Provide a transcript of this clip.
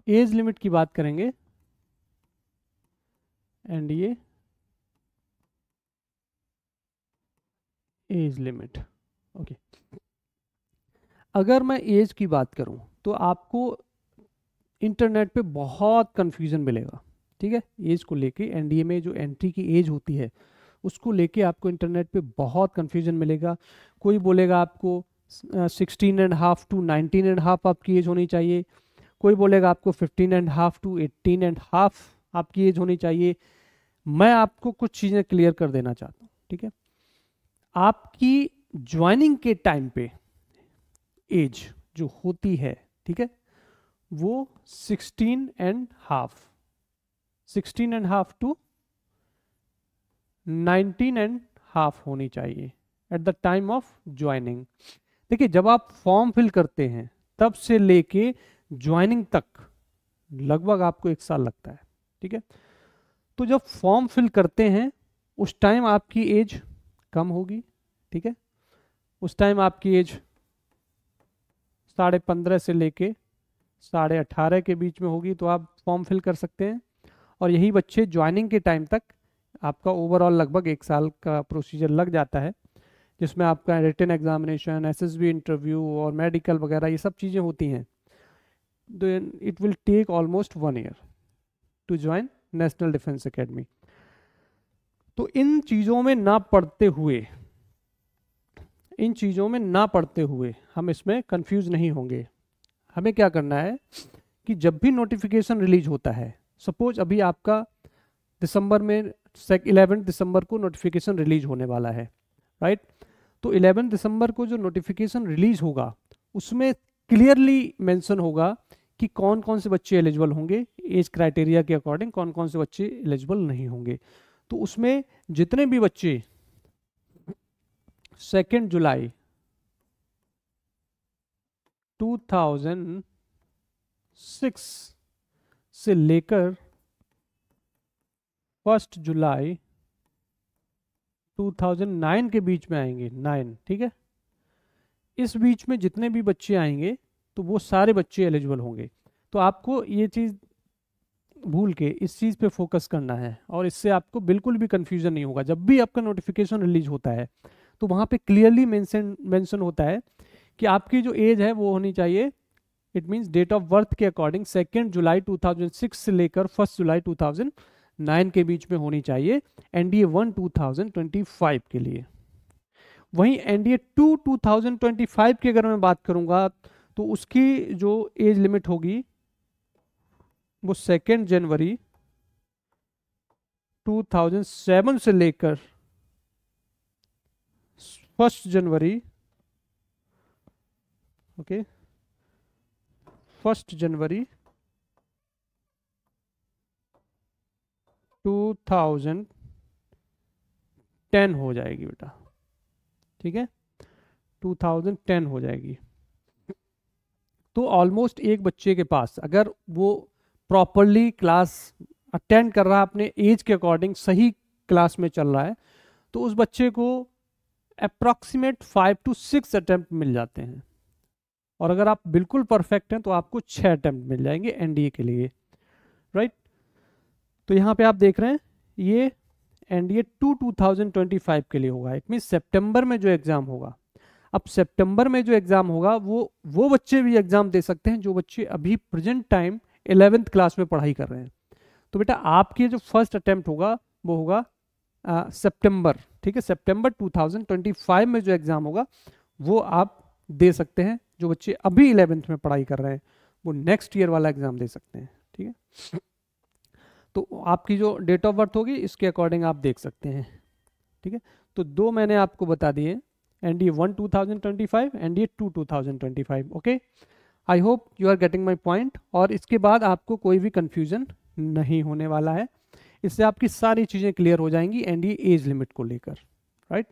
Age limit की बात करेंगे, एनडीए एज लिमिट। ओके, अगर मैं एज की बात करूं तो आपको इंटरनेट पे बहुत कंफ्यूजन मिलेगा, ठीक है। एज को लेके एनडीए में जो एंट्री की एज होती है उसको लेके आपको इंटरनेट पे बहुत कंफ्यूजन मिलेगा। कोई बोलेगा आपको 16.5 to 19.5 आपकी एज होनी चाहिए, कोई बोलेगा आपको 15.5 to 18.5 आपकी एज होनी चाहिए। मैं आपको कुछ चीज़ें क्लियर कर देना चाहता हूँ, ठीक है। आपकी ज्वाइनिंग के टाइम पे एज जो होती है, ठीक है, वो 16.5 टू 19.5 होनी चाहिए at the time of joining. देखिए, जब आप फॉर्म फिल करते हैं तब से लेके ज्वाइनिंग तक लगभग आपको 1 साल लगता है, ठीक है। तो जब फॉर्म फिल करते हैं उस टाइम आपकी एज कम होगी, ठीक है। उस टाइम आपकी एज 15.5 से लेके 18.5 के बीच में होगी, तो आप फॉर्म फिल कर सकते हैं। और यही बच्चे ज्वाइनिंग के टाइम तक आपका ओवरऑल लगभग 1 साल का प्रोसीजर लग जाता है, जिसमें आपका रिटन एग्जामिनेशन, एसएसबी इंटरव्यू और मेडिकल वगैरह ये सब चीज़ें होती हैं। It will take almost 1 year to join National Defence Academy. तो इन चीज़ों में ना पढ़ते हुए हम इसमें कंफ्यूज नहीं होंगे। हमें क्या करना है कि जब भी नोटिफिकेशन रिलीज होता है, सपोज अभी आपका दिसंबर में 11 दिसंबर को नोटिफिकेशन रिलीज होने वाला है, राइट। तो 11 दिसंबर को जो नोटिफिकेशन रिलीज होगा उसमें क्लियरली मेंशन होगा कि कौन कौन से बच्चे एलिजिबल होंगे, एज क्राइटेरिया के अकॉर्डिंग कौन कौन से बच्चे एलिजिबल नहीं होंगे। तो उसमें जितने भी बच्चे 2 जुलाई 2006 से लेकर 1 जुलाई 2009 के बीच में आएंगे, 9, ठीक है। इस बीच में जितने भी बच्चे आएंगे तो वो सारे बच्चे एलिजिबल होंगे। तो आपको ये चीज़ भूल के इस चीज़ पे फोकस करना है, और इससे आपको बिल्कुल भी कंफ्यूजन नहीं होगा। जब भी आपका नोटिफिकेशन रिलीज होता है तो वहाँ पे क्लियरली मेंशन होता है कि आपकी जो एज है वो होनी चाहिए, it means date of birth के अकॉर्डिंग 2 जुलाई 2006 से लेकर 1 जुलाई 2009 के बीच में होनी चाहिए एनडीए 1 2025 के लिए। वहीं एनडीए 2 2025 की अगर मैं बात करूंगा तो उसकी जो एज लिमिट होगी वो 2 जनवरी 2007 से लेकर 1 जनवरी 1 जनवरी 2010 हो जाएगी बेटा, ठीक है, 2010 हो जाएगी। तो ऑलमोस्ट एक बच्चे के पास अगर वो प्रॉपरली क्लास अटेंड कर रहा है, अपने एज के अकॉर्डिंग सही क्लास में चल रहा है, तो उस बच्चे को अप्रॉक्सीमेट 5 to 6 अटेम्प्ट मिल जाते हैं। और अगर आप बिल्कुल परफेक्ट हैं तो आपको 6 अटेम्प्ट मिल जाएंगे एनडीए के लिए, राइट। तो यहाँ पे आप देख रहे हैं ये एनडीए 2 2025 के लिए होगा। इट मीन सितंबर में जो एग्जाम होगा, अब सितंबर में जो एग्जाम होगा वो बच्चे भी एग्जाम दे सकते हैं जो बच्चे अभी प्रेजेंट टाइम 11th क्लास में पढ़ाई कर रहे हैं। तो बेटा आपके जो फर्स्ट अटेम्प्ट होगा वो होगा सितंबर, ठीक है, सितंबर 2025 में जो एग्जाम होगा वो आप दे सकते हैं। जो बच्चे अभी 11th में पढ़ाई कर रहे हैं वो नेक्स्ट ईयर वाला एग्जाम दे सकते हैं, ठीक है। तो आपकी जो डेट ऑफ बर्थ होगी इसके अकॉर्डिंग आप देख सकते हैं, ठीक है। तो 2 मैंने आपको बता दिए, NDA 1 2025, NDA 2 2025। Okay, I hope you are getting my point. और इसके बाद आपको कोई भी कंफ्यूजन नहीं होने वाला है, इससे आपकी सारी चीज़ें क्लियर हो जाएंगी एनडीए एज लिमिट को लेकर, राइट।